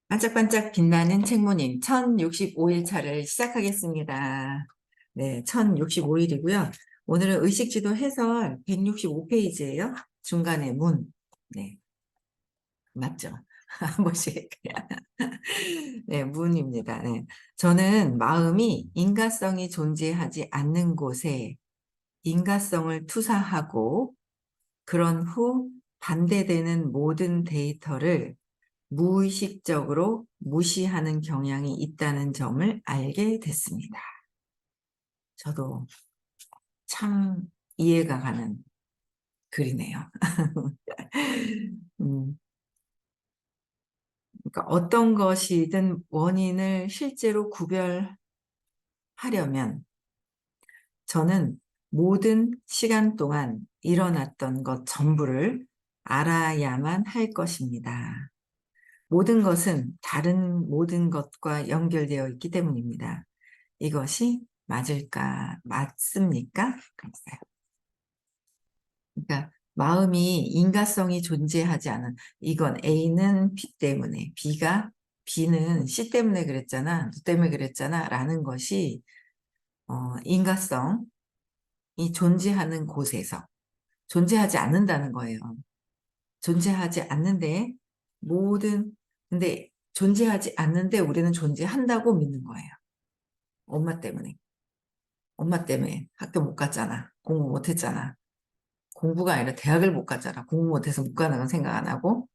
반짝반짝 빛나는 책모님 1065일 차를 시작하겠습니다. 네, 1065일이고요. 오늘은 의식주도 해설 165페이지예요. 중간에 문. 네, 맞죠? 한 번씩. 네, 문입니다. 네. 저는 마음이 인가성이 존재하지 않는 곳에 인가성을 투사하고 그런 후 반대되는 모든 데이터를 무의식적으로 무시하는 경향이 있다는 점을 알게 됐습니다. 저도 참 이해가 가는 글이네요. 음, 그러니까 어떤 것이든 원인을 실제로 구별하려면 저는 모든 시간 동안 일어났던 것 전부를 알아야만 할 것입니다. 모든 것은 다른 모든 것과 연결되어 있기 때문입니다. 이것이 맞습니까? 그랬어요. 그러니까 마음이 인가성이 존재하지 않은 이건 A는 B 때문에 B는 C 때문에 그랬잖아, 너 때문에 그랬잖아 라는 것이 인가성이 존재하는 곳에서 존재하지 않는다는 거예요. 존재하지 않는데 모든 근데 존재하지 않는데 우리는 존재한다고 믿는 거예요. 엄마 때문에. 엄마 때문에 학교 못 갔잖아. 공부 못 했잖아. 공부가 아니라 대학을 못 갔잖아. 공부 못해서 못 가는 건 생각 안 하고.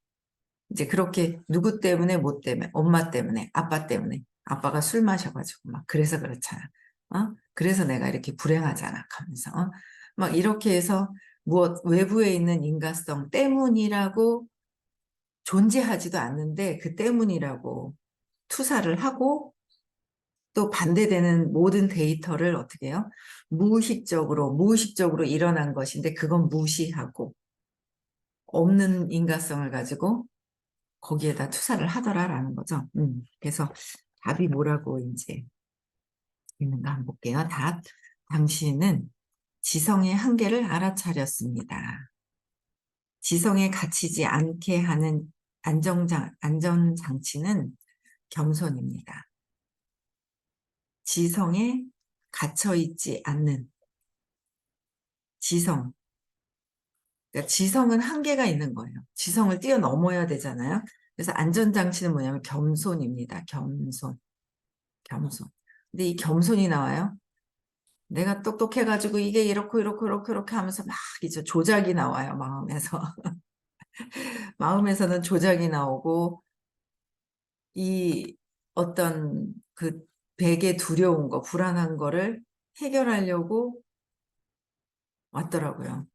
이제 그렇게 누구 때문에 뭐 때문에 엄마 때문에 아빠 때문에 아빠가 술 마셔가지고 막 그래서 그렇잖아. 그래서 내가 이렇게 불행하잖아. 하면서 막 이렇게 해서 무엇 외부에 있는 인과성 때문이라고 존재하지도 않는데 그 때문이라고 투사를 하고 또 반대되는 모든 데이터를 어떻게 해요? 무의식적으로 일어난 것인데 그건 무시하고 없는 인과성을 가지고 거기에다 투사를 하더라라는 거죠. 그래서 답이 뭐라고 이제 있는가 한번 볼게요. 답. 당신은 지성의 한계를 알아차렸습니다. 지성에 갇히지 않게 하는 안전장치는 겸손입니다. 지성에 갇혀있지 않는 지성. 그러니까 지성은 한계가 있는 거예요. 지성을 뛰어넘어야 되잖아요. 그래서 안전장치는 뭐냐면 겸손입니다. 겸손. 근데 이 겸손이 나와요. 내가 똑똑해가지고 이게 이렇게 하면서 막 이제 조작이 나와요. 마음에서. 마음에서는 조작이 나오고 이 어떤 그 백의 두려운 거, 불안한 거를 해결하려고 왔더라고요.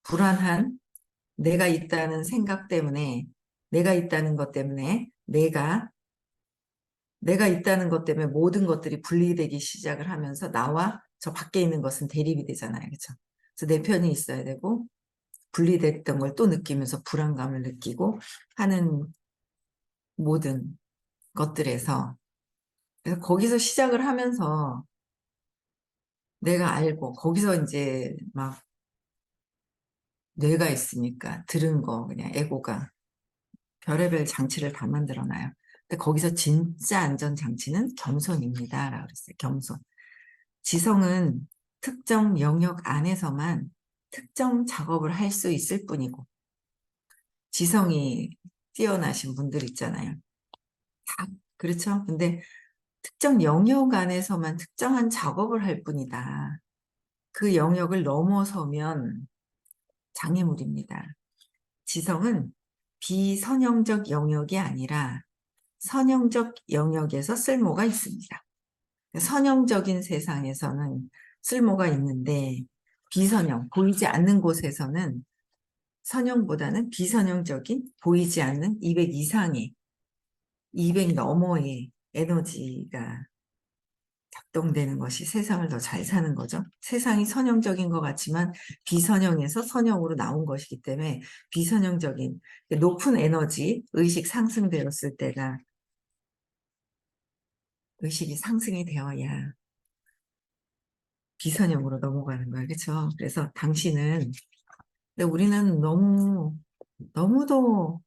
불안한 내가 있다는 생각 때문에, 내가 있다는 것 때문에, 내가 있다는 것 때문에 모든 것들이 분리되기 시작을 하면서 나와 저 밖에 있는 것은 대립이 되잖아요. 그렇죠? 그래서 내 편이 있어야 되고, 분리됐던 걸 또 느끼면서 불안감을 느끼고 하는 모든 것들에서, 그래서 거기서 시작을 하면서 내가 알고, 거기서 이제 막 뇌가 있으니까 들은 거, 그냥 에고가 별의별 장치를 다 만들어놔요. 근데 거기서 진짜 안전장치는 겸손입니다. 라고 그랬어요. 겸손. 지성은 특정 영역 안에서만 특정 작업을 할 수 있을 뿐이고, 지성이 뛰어나신 분들 있잖아요. 다 그렇죠? 근데 특정 영역 안에서만 특정한 작업을 할 뿐이다. 그 영역을 넘어서면 장애물입니다. 지성은 비선형적 영역이 아니라 선형적 영역에서 쓸모가 있습니다. 선형적인 세상에서는 쓸모가 있는데 비선형, 보이지 않는 곳에서는 선형보다는 비선형적인 보이지 않는 200 이상의 200 너머의 에너지가 작동되는 것이 세상을 더 잘 사는 거죠. 세상이 선형적인 것 같지만 비선형에서 선형으로 나온 것이기 때문에 비선형적인 높은 에너지, 의식 상승되었을 때가 의식이 상승이 되어야 비선형으로 넘어가는 거예요. 그렇죠? 그래서 당신은 근데 우리는 너무도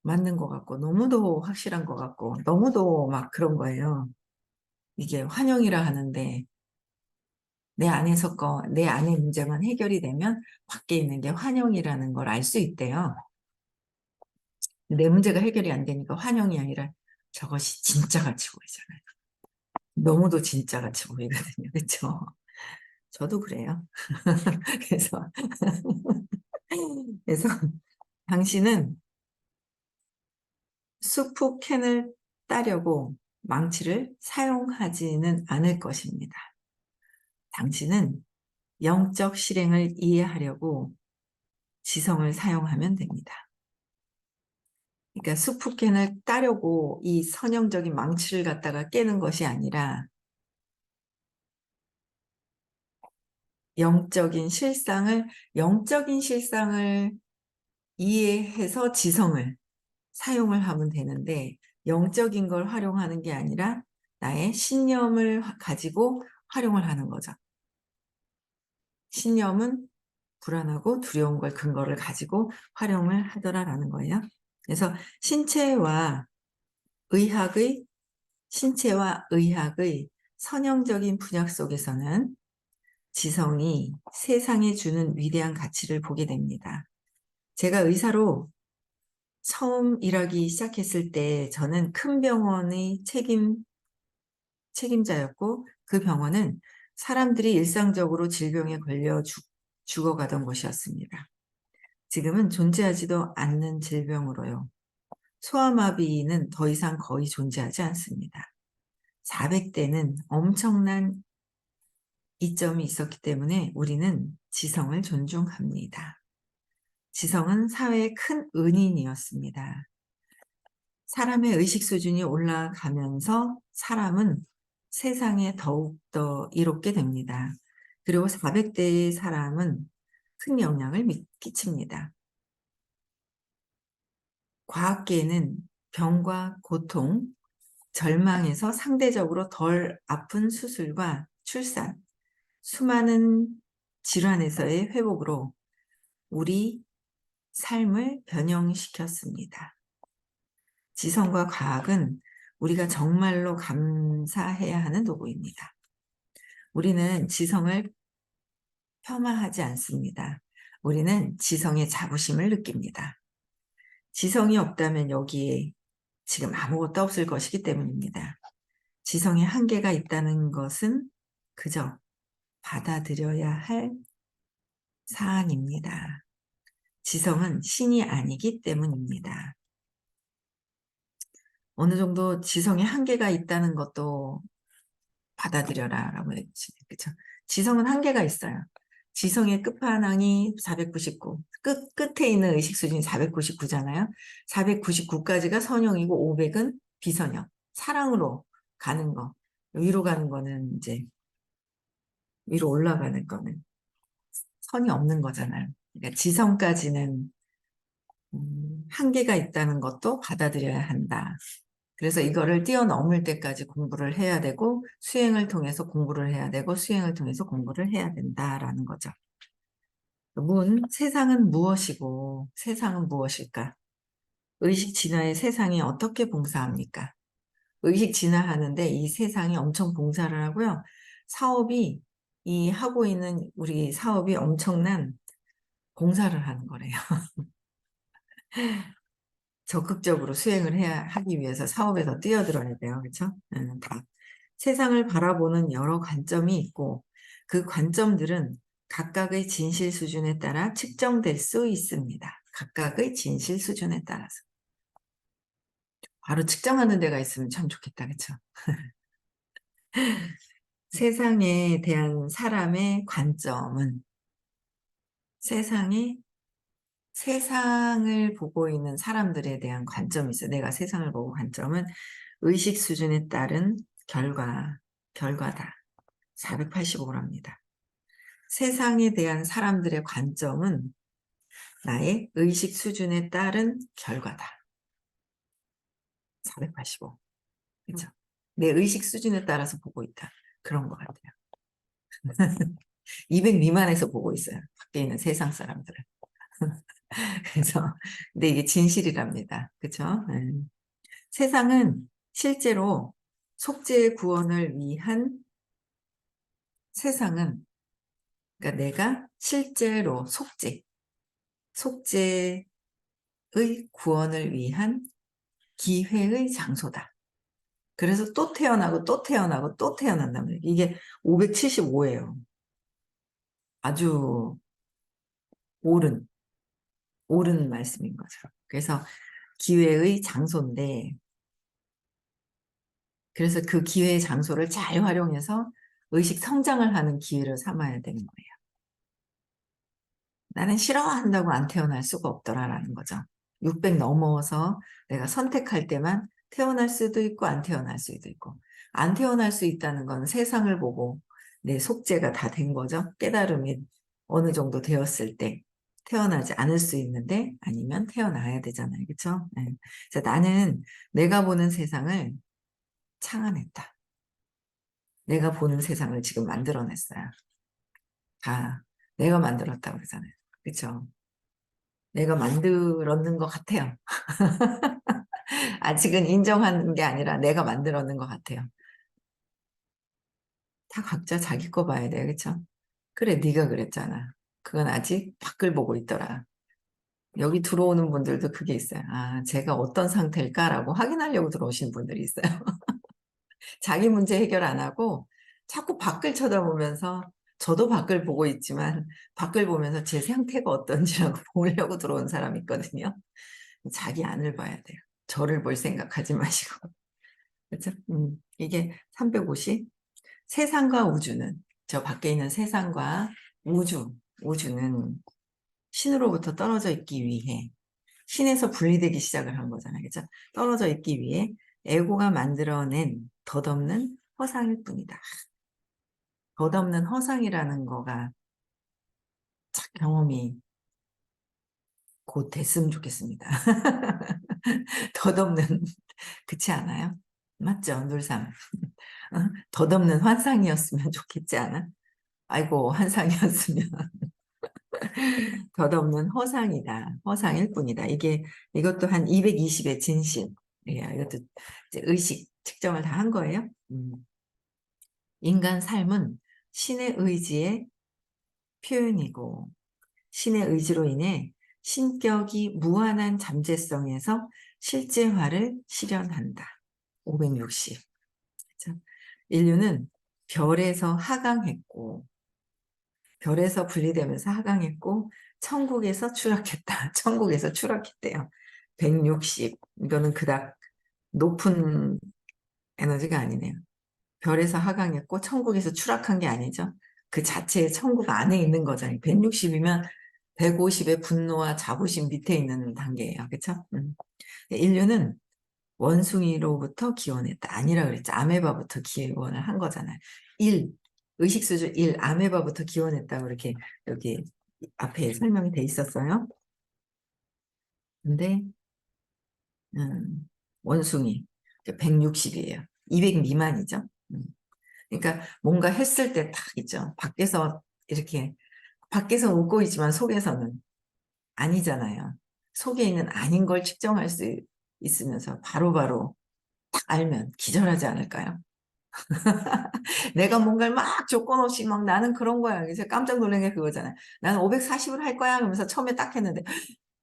맞는 것 같고 너무도 확실한 것 같고 너무도 막 그런 거예요. 이게 환영이라 하는데 내 안의 문제만 해결이 되면 밖에 있는 게 환영이라는 걸 알 수 있대요. 내 문제가 해결이 안 되니까 환영이 아니라 저것이 진짜 가치 보이잖아요. 너무도 진짜 가치 보이거든요. 그렇죠? 저도 그래요. 그래서 그래서 당신은 수프 캔을 따려고 망치를 사용하지는 않을 것입니다. 당신은 영적 실행을 이해하려고 지성을 사용하면 됩니다. 그러니까 수프 캔을 따려고 이 선형적인 망치를 갖다가 깨는 것이 아니라 영적인 실상을 이해해서 지성을 사용을 하면 되는데 영적인 걸 활용하는 게 아니라 나의 신념을 가지고 활용을 하는 거죠. 신념은 불안하고 두려운 걸 근거를 가지고 활용을 하더라라는 거예요. 그래서 의학의 신체와 의학의 선형적인 분야 속에서는 지성이 세상에 주는 위대한 가치를 보게 됩니다. 제가 의사로 처음 일하기 시작했을 때 저는 큰 병원의 책임자였고 그 병원은 사람들이 일상적으로 질병에 걸려 죽어가던 곳이었습니다. 지금은 존재하지도 않는 질병으로요. 소아마비는 더 이상 거의 존재하지 않습니다. 400대는 엄청난 이점이 있었기 때문에 우리는 지성을 존중합니다. 지성은 사회의 큰 은인이었습니다. 사람의 의식 수준이 올라가면서 사람은 세상에 더욱더 이롭게 됩니다. 그리고 400대의 사람은 큰 영향을 끼칩니다. 과학계에는 병과 고통, 절망에서 상대적으로 덜 아픈 수술과 출산, 수많은 질환에서의 회복으로 우리 삶을 변형시켰습니다. 지성과 과학은 우리가 정말로 감사해야 하는 도구입니다. 우리는 지성을 폄하하지 않습니다. 우리는 지성의 자부심을 느낍니다. 지성이 없다면 여기에 지금 아무것도 없을 것이기 때문입니다. 지성에 한계가 있다는 것은 그저 받아들여야 할 사안입니다. 지성은 신이 아니기 때문입니다. 어느 정도 지성에 한계가 있다는 것도 받아들여라 라고 했지. 그쵸? 지성은 한계가 있어요. 지성의 끝판왕이 499, 끝에 있는 의식 수준이 499잖아요. 499까지가 선형이고 500은 비선형. 사랑으로 가는 거. 위로 가는 거는 이제, 위로 올라가는 거는 선이 없는 거잖아요. 그러니까 지성까지는 한계가 있다는 것도 받아들여야 한다. 그래서 이거를 뛰어넘을 때까지 공부를 해야 되고 수행을 통해서 공부를 해야 되고 수행을 통해서 공부를 해야 된다라는 거죠. 세상은 무엇이고 세상은 무엇일까? 의식 진화의 세상이 어떻게 봉사합니까? 의식 진화하는데 이 세상이 엄청 봉사를 하고요. 하고 있는 우리 사업이 엄청난 봉사를 하는 거래요. 적극적으로 수행을 하기 위해서 사업에 더 뛰어들어야 돼요. 그렇죠? 다. 세상을 바라보는 여러 관점이 있고 그 관점들은 각각의 진실 수준에 따라 측정될 수 있습니다. 각각의 진실 수준에 따라서. 바로 측정하는 데가 있으면 참 좋겠다. 그렇죠? 세상에 대한 사람의 관점은 세상을 보고 있는 사람들에 대한 관점이 있어요. 내가 세상을 보고 관점은 의식 수준에 따른 결과다. 485랍니다. 세상에 대한 사람들의 관점은 나의 의식 수준에 따른 결과다. 485. 그렇죠? 내 의식 수준에 따라서 보고 있다. 그런 것 같아요. 200 미만에서 보고 있어요. 밖에 있는 세상 사람들은. 그래서 근데 이게 진실이랍니다. 그렇죠? 세상은 실제로 속죄의 구원을 위한 세상은 그러니까 내가 실제로 속죄의 구원을 위한 기회의 장소다. 그래서 또 태어나고 또 태어나고 또 태어난단 말이에요. 이게 575예요. 아주 옳은 말씀인 거죠. 그래서 기회의 장소인데 그래서 그 기회의 장소를 잘 활용해서 의식 성장을 하는 기회를 삼아야 되는 거예요. 나는 싫어한다고 안 태어날 수가 없더라라는 거죠. 600 넘어서 내가 선택할 때만 태어날 수도 있고 안 태어날 수도 있고 안 태어날 수 있다는 건 세상을 보고 내 속죄가 다 된 거죠. 깨달음이 어느 정도 되었을 때 태어나지 않을 수 있는데 아니면 태어나야 되잖아요. 그렇죠? 네. 그래서 나는 내가 보는 세상을 창안했다. 내가 보는 세상을 지금 만들어냈어요. 다 내가 만들었다고 그러잖아요. 그렇죠? 내가 만들었는 것 같아요. 아직은 인정하는 게 아니라 내가 만들었는 것 같아요. 다 각자 자기 거 봐야 돼요. 그렇죠? 그래, 네가 그랬잖아. 그건 아직 밖을 보고 있더라. 여기 들어오는 분들도 그게 있어요. 아, 제가 어떤 상태일까라고 확인하려고 들어오신 분들이 있어요. 자기 문제 해결 안 하고 자꾸 밖을 쳐다보면서 저도 밖을 보고 있지만 밖을 보면서 제 상태가 어떤지라고 보려고 들어온 사람이 있거든요. 자기 안을 봐야 돼요. 저를 볼 생각하지 마시고. 그렇죠? 이게 350. 세상과 우주는 저 밖에 있는 세상과 우주는 신으로부터 떨어져 있기 위해 신에서 분리되기 시작을 한 거잖아요. 그렇죠? 떨어져 있기 위해 에고가 만들어낸 덧없는 허상일 뿐이다. 덧없는 허상이라는 거가 참 경험이 곧 됐으면 좋겠습니다. 덧없는 그렇지 않아요? 맞죠? 놀삼. 덧없는 환상이었으면 좋겠지 않아? 아이고 환상이었으면 덧없는 허상이다. 허상일 뿐이다. 이것도 한 220의 진실. 예, 이것도 이제 의식 측정을 다 한 거예요. 인간 삶은 신의 의지의 표현이고 신의 의지로 인해 신격이 무한한 잠재성에서 실제화를 실현한다. 560. 그렇죠? 인류는 별에서 하강했고 별에서 분리되면서 하강했고 천국에서 추락했다. 천국에서 추락했대요. 160. 이거는 그닥 높은 에너지가 아니네요. 별에서 하강했고 천국에서 추락한 게 아니죠. 그 자체의 천국 안에 있는 거잖아요. 160이면 150의 분노와 자부심 밑에 있는 단계예요. 그렇죠? 인류는 원숭이로부터 기원했다. 아니라 그랬죠. 아메바부터 기원을 한 거잖아요. 1, 의식수준 1, 아메바부터 기원했다고 이렇게 여기 앞에 설명이 돼 있었어요. 근데 원숭이 160이에요. 200 미만이죠. 그러니까 뭔가 했을 때 딱 있죠. 밖에서 웃고 있지만 속에서는 아니잖아요. 속에 있는 아닌 걸 측정할 수 있으면서 바로바로 딱 알면 기절하지 않을까요? 내가 뭔가를 막 조건 없이 막 나는 그런 거야. 그래서 깜짝 놀란 게 그거잖아요. 나는 540을 할 거야. 그러면서 처음에 딱 했는데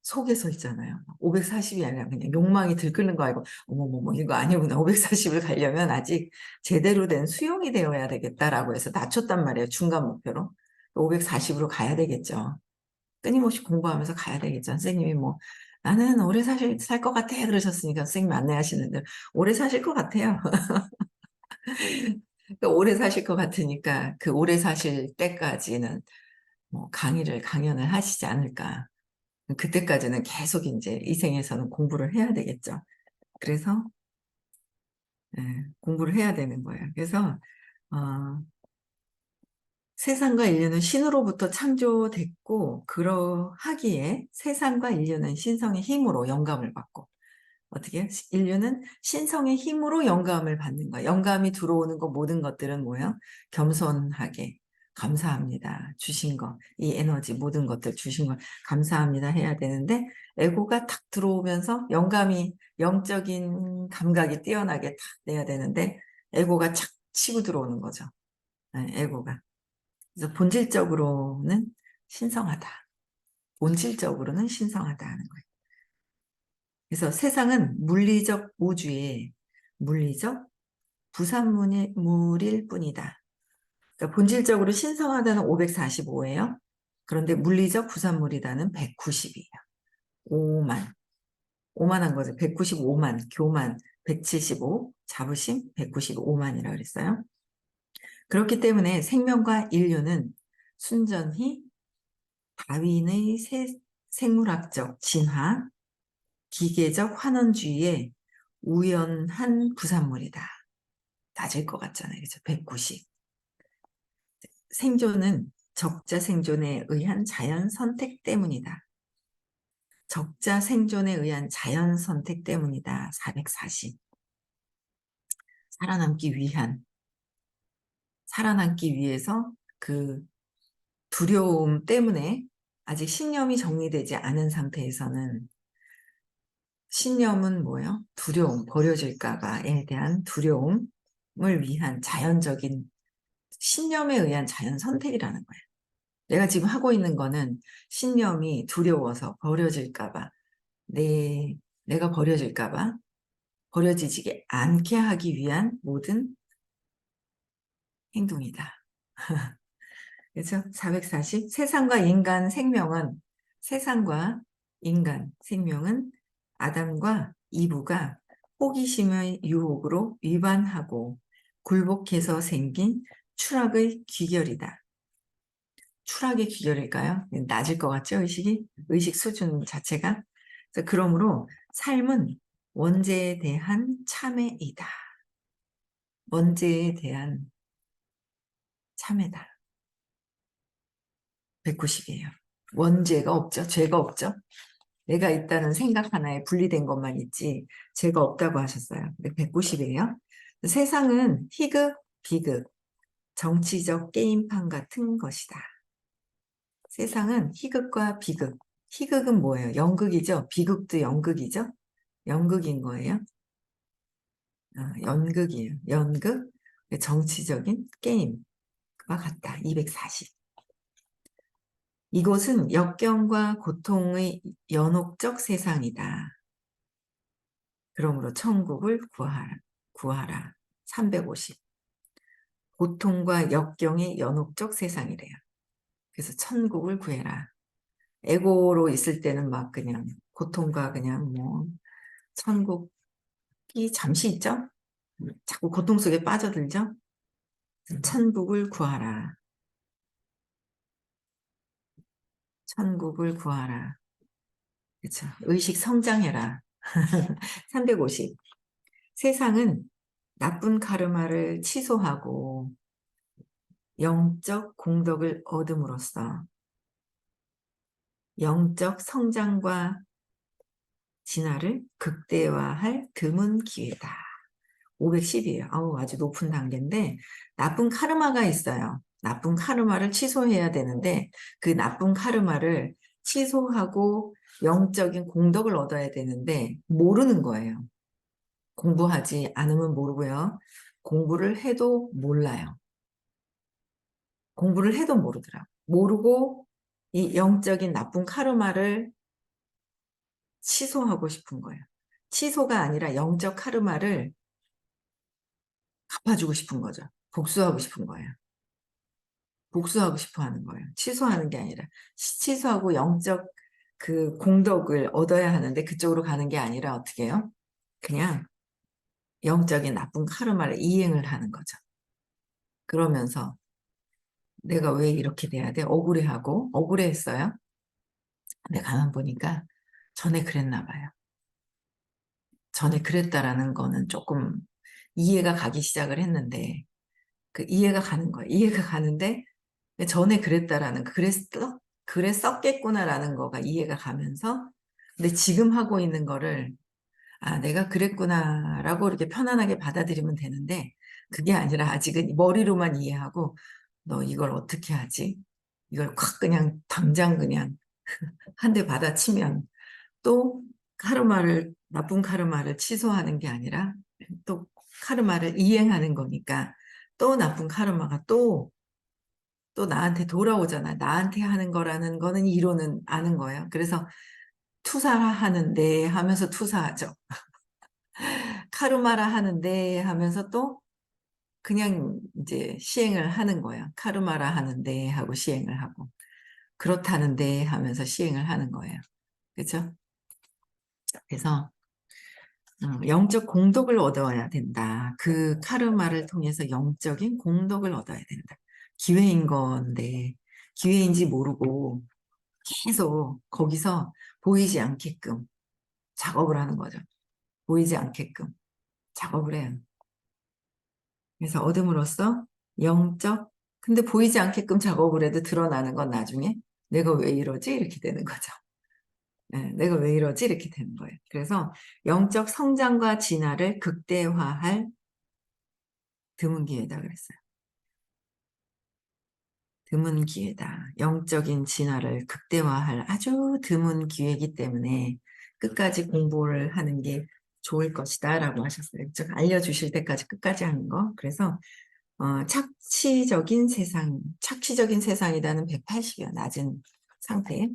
속에서 있잖아요. 540이 아니라 그냥 욕망이 들끓는 거 알고 어머머머 이거 아니구나. 540을 가려면 아직 제대로 된 수용이 되어야 되겠다라고 해서 낮췄단 말이에요. 중간 목표로. 540으로 가야 되겠죠. 끊임없이 공부하면서 가야 되겠죠. 선생님이 뭐 나는 오래 살 것 같아 그러셨으니까 선생님 안내하시는데 오래 사실 것 같아요. 그러니까 오래 사실 것 같으니까 그 오래 사실 때까지는 뭐 강연을 하시지 않을까. 그때까지는 계속 이제 이 생에서는 공부를 해야 되겠죠. 그래서 공부를 해야 되는 거예요. 그래서 어, 세상과 인류는 신으로부터 창조됐고 그러하기에 세상과 인류는 신성의 힘으로 영감을 받고 어떻게 해요? 인류는 신성의 힘으로 영감을 받는 거야. 영감이 들어오는 거 모든 것들은 뭐예요? 겸손하게 감사합니다. 주신 거, 이 에너지 모든 것들 주신 거 감사합니다 해야 되는데 에고가 탁 들어오면서 영적인 감각이 뛰어나게 탁 돼야 되는데 에고가 착 치고 들어오는 거죠. 네, 에고가. 그래서 본질적으로는 신성하다. 본질적으로는 신성하다 하는 거예요. 그래서 세상은 물리적 우주의 물리적 부산물일 뿐이다. 그러니까 본질적으로 신성하다는 545예요. 그런데 물리적 부산물이다는 190이에요. 5만. 오만한 거죠. 195만, 교만, 175, 자부심, 195만이라고 그랬어요. 그렇기 때문에 생명과 인류는 순전히 다윈의 생물학적 진화, 기계적 환원주의의 우연한 부산물이다. 낮을 것 같잖아요. 그렇죠? 190. 생존은 적자 생존에 의한 자연 선택 때문이다. 적자 생존에 의한 자연 선택 때문이다. 440. 살아남기 위해서 그 두려움 때문에 아직 신념이 정리되지 않은 상태에서는 신념은 뭐예요? 두려움, 버려질까봐에 대한 두려움을 위한 자연적인 신념에 의한 자연 선택이라는 거예요. 내가 지금 하고 있는 거는 신념이 두려워서 버려질까봐 내가 버려질까봐 버려지지 않게 하기 위한 모든 행동이다. 그래서 440 세상과 인간 생명은 아담과 이브가 호기심의 유혹으로 위반하고 굴복해서 생긴 추락의 귀결이다. 추락의 귀결일까요? 낮을 것 같죠? 의식 수준 자체가. 그러므로 삶은 원죄에 대한 참회이다. 원죄에 대한 참회다. 190이에요. 원죄가 없죠. 죄가 없죠. 내가 있다는 생각 하나에 분리된 것만 있지 죄가 없다고 하셨어요. 190이에요. 세상은 희극, 비극, 정치적 게임판 같은 것이다. 세상은 희극과 비극. 희극은 뭐예요? 연극이죠. 비극도 연극이죠. 연극인 거예요. 연극이에요. 연극, 정치적인 게임과 같다. 240. 이곳은 역경과 고통의 연옥적 세상이다. 그러므로 천국을 구하라. 350. 고통과 역경의 연옥적 세상이래요. 그래서 천국을 구해라. 에고로 있을 때는 막 그냥 고통과 그냥 뭐 천국이 잠시 있죠? 자꾸 고통 속에 빠져들죠? 천국을 구하라. 천국을 구하라. 그렇죠. 의식 성장해라. 350. 세상은 나쁜 카르마를 취소하고 영적 공덕을 얻음으로써 영적 성장과 진화를 극대화할 드문 기회다. 510이에요. 아주 높은 단계인데 나쁜 카르마가 있어요. 나쁜 카르마를 취소해야 되는데 그 나쁜 카르마를 취소하고 영적인 공덕을 얻어야 되는데 모르는 거예요. 공부하지 않으면 모르고요. 공부를 해도 몰라요. 공부를 해도 모르더라고. 모르고 이 영적인 나쁜 카르마를 취소하고 싶은 거예요. 취소가 아니라 영적 카르마를 갚아주고 싶은 거죠. 복수하고 싶은 거예요. 복수하고 싶어 하는 거예요. 취소하는 게 아니라 취소하고 영적 그 공덕을 얻어야 하는데 그쪽으로 가는 게 아니라 어떻게 해요? 그냥 영적인 나쁜 카르마를 이행을 하는 거죠. 그러면서 내가 왜 이렇게 돼야 돼? 억울해했어요. 근데 가만 보니까 전에 그랬나 봐요. 전에 그랬다라는 거는 조금 이해가 가기 시작을 했는데 그 이해가 가는 거예요. 이해가 가는데 전에 그랬다라는 그랬었겠구나라는 거가 이해가 가면서 근데 지금 하고 있는 거를 내가 그랬구나라고 이렇게 편안하게 받아들이면 되는데 그게 아니라 아직은 머리로만 이해하고 너 이걸 어떻게 하지? 이걸 콱 그냥 당장 그냥 한 대 받아치면 또 나쁜 카르마를 취소하는 게 아니라 또 카르마를 이행하는 거니까 또 나쁜 카르마가 또 나한테 돌아오잖아. 나한테 하는 거라는 거는 이론은 아는 거예요. 그래서 투사하는데 하면서 투사하죠. 카르마라 하는데 하면서 또 그냥 이제 시행을 하는 거예요. 카르마라 하는데 하고 시행을 하고 그렇다는데 하면서 시행을 하는 거예요. 그렇죠? 그래서 영적 공덕을 얻어야 된다. 그 카르마를 통해서 영적인 공덕을 얻어야 된다. 기회인 건데 기회인지 모르고 계속 거기서 보이지 않게끔 작업을 하는 거죠. 보이지 않게끔 작업을 해요. 그래서 얻음으로써 영적, 근데 보이지 않게끔 작업을 해도 드러나는 건 나중에 내가 왜 이러지? 이렇게 되는 거죠. 네, 내가 왜 이러지? 이렇게 되는 거예요. 그래서 영적 성장과 진화를 극대화할 드문 기회다 그랬어요. 드문 기회다. 영적인 진화를 극대화할 아주 드문 기회이기 때문에 끝까지 공부를 하는 게 좋을 것이다 라고 하셨어요. 즉 알려주실 때까지 끝까지 하는 거. 그래서 착취적인 세상이라는 180이요. 낮은 상태.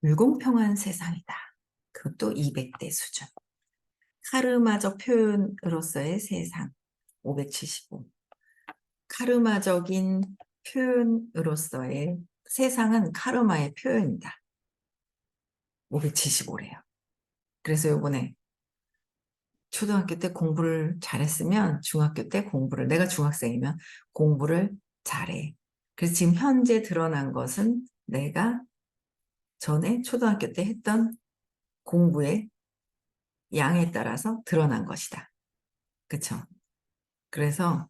불공평한 세상이다. 그것도 200대 수준. 카르마적 표현으로서의 세상, 575. 카르마적인 표현으로서의 세상은 카르마의 표현이다. 575래요. 그래서 요번에 초등학교 때 공부를 잘했으면 중학교 때 내가 중학생이면 공부를 잘해. 그래서 지금 현재 드러난 것은 내가 전에 초등학교 때 했던 공부의 양에 따라서 드러난 것이다. 그쵸? 그래서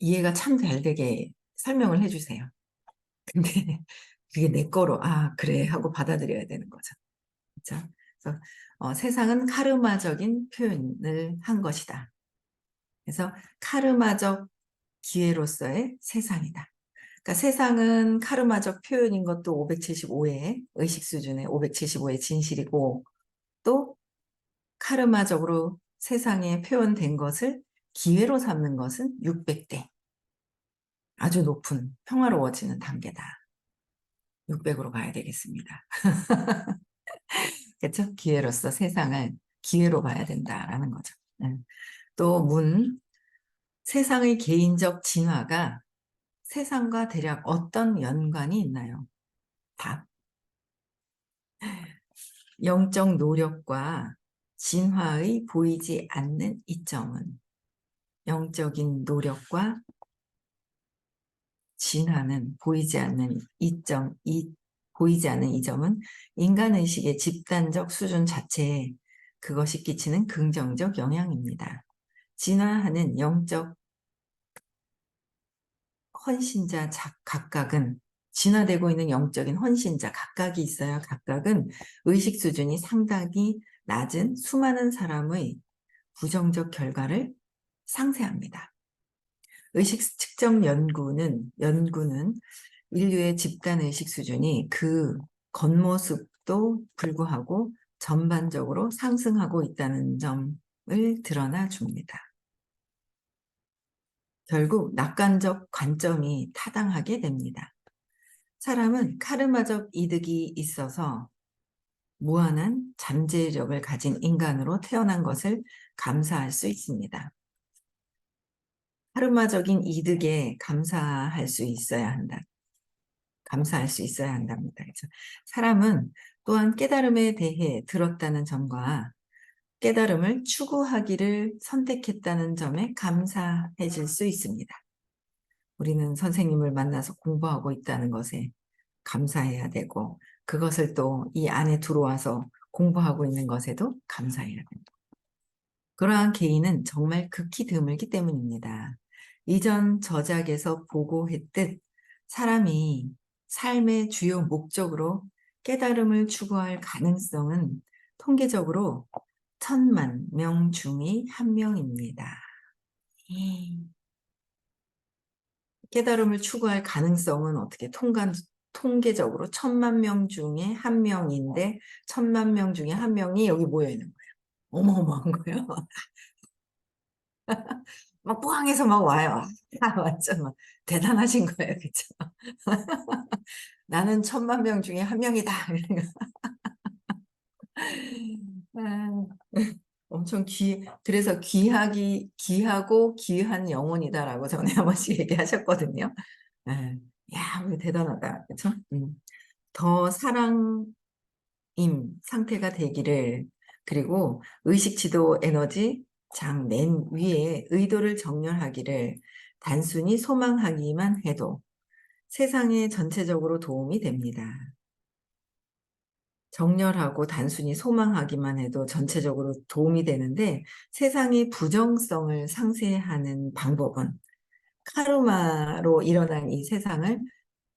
이해가 참 잘 되게 설명을 해주세요. 근데 그게 내 거로, 아, 그래, 하고 받아들여야 되는 거죠. 그쵸? 그래서 세상은 카르마적인 표현을 한 것이다. 그래서 카르마적 기회로서의 세상이다. 그러니까 세상은 카르마적 표현인 것도 575의 의식 수준의 575의 진실이고 또 카르마적으로 세상에 표현된 것을 기회로 삼는 것은 600대. 아주 높은 평화로워지는 단계다. 600으로 가야 되겠습니다. 그렇죠? 기회로서 세상을 기회로 봐야 된다라는 거죠. 또 세상의 개인적 진화가 세상과 대략 어떤 연관이 있나요? 답. 영적 노력과 진화의 보이지 않는 이점은 영적인 노력과 진화는 보이지 않는 이점은 인간의식의 집단적 수준 자체에 그것이 끼치는 긍정적 영향입니다. 진화하는 영적 헌신자 각각은 진화되고 있는 영적인 헌신자 각각이 있어요. 각각은 의식 수준이 상당히 낮은 수많은 사람의 부정적 결과를 상쇄합니다. 의식 측정 연구는 인류의 집단 의식 수준이 그 겉모습도 불구하고 전반적으로 상승하고 있다는 점을 드러나 줍니다. 결국 낙관적 관점이 타당하게 됩니다. 사람은 카르마적 이득이 있어서 무한한 잠재력을 가진 인간으로 태어난 것을 감사할 수 있습니다. 카르마적인 이득에 감사할 수 있어야 한답니다. 그렇죠? 사람은 또한 깨달음에 대해 들었다는 점과 깨달음을 추구하기를 선택했다는 점에 감사해질 수 있습니다. 우리는 선생님을 만나서 공부하고 있다는 것에 감사해야 되고 그것을 또 이 안에 들어와서 공부하고 있는 것에도 감사해야 됩니다. 그러한 개인은 정말 극히 드물기 때문입니다. 이전 저작에서 보고했듯 사람이 삶의 주요 목적으로 깨달음을 추구할 가능성은 통계적으로 천만 명 중의 한 명입니다. 깨달음을 추구할 가능성은 어떻게 통계적으로 천만 명 중에 한 명인데 천만 명 중에 한 명이 여기 모여 있는 거예요. 어마어마한 거예요. 막 포항에서 막 와요. 완전 막 대단하신 거예요, 그쵸? 나는 천만 명 중에 한 명이다. 아, 엄청 그래서 귀하고 귀한 영혼이다라고 전에 한 번씩 얘기하셨거든요. 예. 야, 우리 대단하다. 그쵸? 더 사랑임 상태가 되기를, 그리고 의식지도 에너지 장 맨 위에 의도를 정렬하기를 단순히 소망하기만 해도 세상에 전체적으로 도움이 됩니다. 정렬하고 단순히 소망하기만 해도 전체적으로 도움이 되는데, 세상의 부정성을 상쇄하는 방법은 카르마로 일어난 이 세상을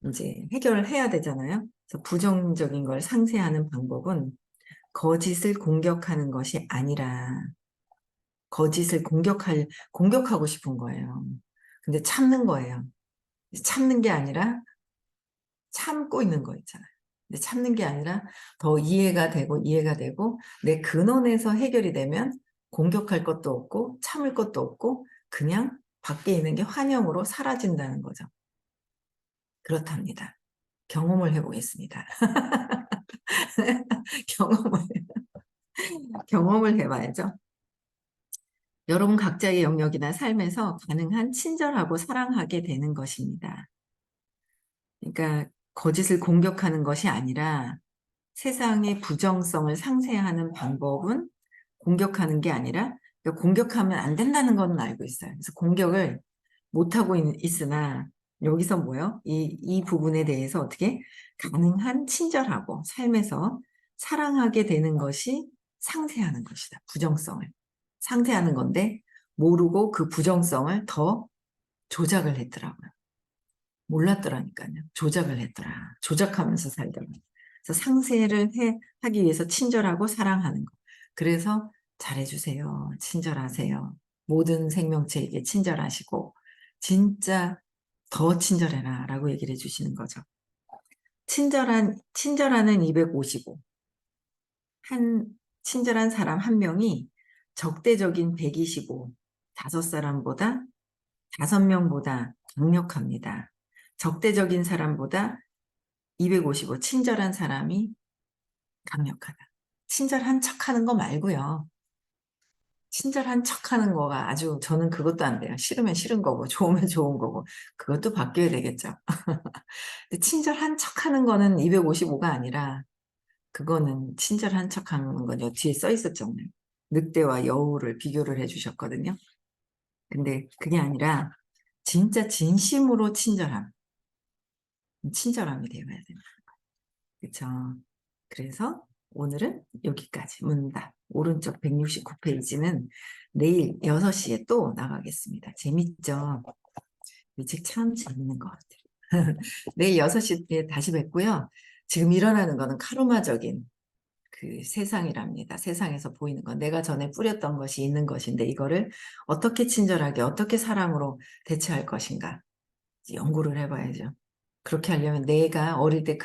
이제 해결해야 되잖아요. 그래서 부정적인 걸 상쇄하는 방법은 거짓을 공격하는 것이 아니라 거짓을 공격하고 싶은 거예요. 근데 참는 거예요. 참는 게 아니라 참고 있는 거 있잖아요. 근데 참는 게 아니라 더 이해가 되고 내 근원에서 해결이 되면 공격할 것도 없고 참을 것도 없고 그냥 밖에 있는 게 환영으로 사라진다는 거죠. 그렇답니다. 경험을 해보겠습니다. 경험을, 경험을 해봐야죠. 여러분 각자의 영역이나 삶에서 가능한 친절하고 사랑하게 되는 것입니다. 그러니까 거짓을 공격하는 것이 아니라 세상의 부정성을 상쇄하는 방법은 공격하는 게 아니라, 그러니까 공격하면 안 된다는 건 알고 있어요. 그래서 공격을 못하고 있으나 여기서 뭐요? 이 부분에 대해서 어떻게 가능한 친절하고 삶에서 사랑하게 되는 것이 상쇄하는 것이다. 부정성을. 상쇄하는 건데 모르고 그 부정성을 더 조작을 했더라고요. 몰랐더라니까요. 조작을 했더라. 조작하면서 살더라. 그래서 하기 위해서 친절하고 사랑하는 거. 그래서 잘해주세요. 친절하세요. 모든 생명체에게 친절하시고 진짜 더 친절해라 라고 얘기를 해주시는 거죠. 친절하는 255. 친절한 사람 한 명이 적대적인 125. 5명보다 강력합니다. 적대적인 사람보다 255, 친절한 사람이 강력하다. 친절한 척하는 거 말고요. 친절한 척하는 거가 아주 저는 그것도 안 돼요. 싫으면 싫은 거고 좋으면 좋은 거고 그것도 바뀌어야 되겠죠. 근데 친절한 척하는 거는 255가 아니라 그거는 친절한 척하는 거죠. 뒤에 써 있었죠. 늑대와 여우를 비교를 해주셨거든요. 근데 그게 아니라 진짜 진심으로 친절함이 되어야 됩니다. 그렇죠? 그래서 오늘은 여기까지 문답. 오른쪽 169페이지는 내일 6시에 또 나가겠습니다. 재밌죠? 이 책 참 재밌는 것 같아요. 내일 6시에 다시 뵙고요. 지금 일어나는 거는 카르마적인 그 세상이랍니다. 세상에서 보이는 건 내가 전에 뿌렸던 것이 있는 것인데 이거를 어떻게 친절하게 어떻게 사랑으로 대체할 것인가 연구를 해봐야죠. 그렇게 하려면 내가 어릴 때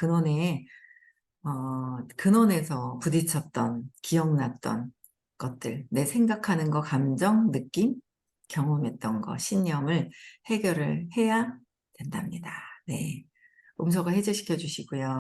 근원에서 부딪혔던, 기억났던 것들, 내 생각하는 거, 감정, 느낌, 경험했던 거, 신념을 해결을 해야 된답니다. 네. 음소거 해제시켜 주시고요.